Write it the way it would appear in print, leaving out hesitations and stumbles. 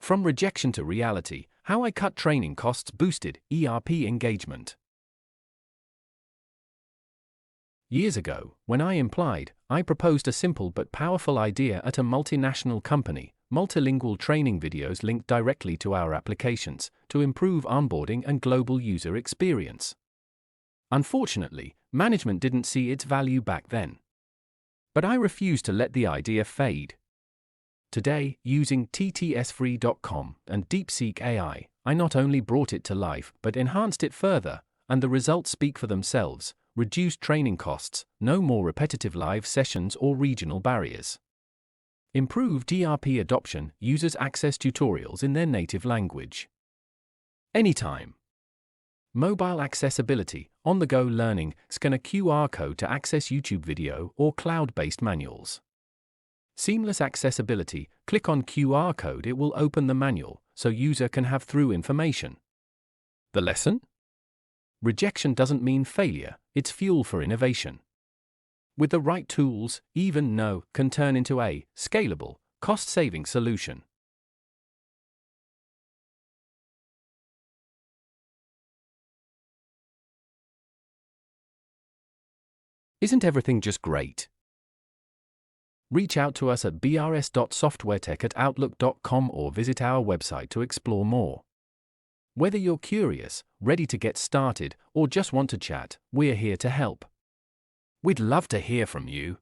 From rejection to reality, how I cut training costs boosted ERP engagement. Years ago, when I proposed a simple but powerful idea at a multinational company, multilingual training videos linked directly to our applications, to improve onboarding and global user experience. Unfortunately, management didn't see its value back then. But I refused to let the idea fade. Today, using ttsfree.com and DeepSeek AI, I not only brought it to life but enhanced it further, and the results speak for themselves: reduced training costs, no more repetitive live sessions or regional barriers. Improved ERP adoption, users access tutorials in their native language. Anytime. Mobile accessibility, on-the-go learning, scan a QR code to access YouTube video or cloud-based manuals. Seamless accessibility, click on QR code, it will open the manual, so user can have through information. The lesson? Rejection doesn't mean failure, it's fuel for innovation. With the right tools, even no can turn into a scalable, cost-saving solution. Isn't everything just great? Reach out to us at brs.softwaretech@outlook.com or visit our website to explore more. Whether you're curious, ready to get started, or just want to chat, we're here to help. We'd love to hear from you.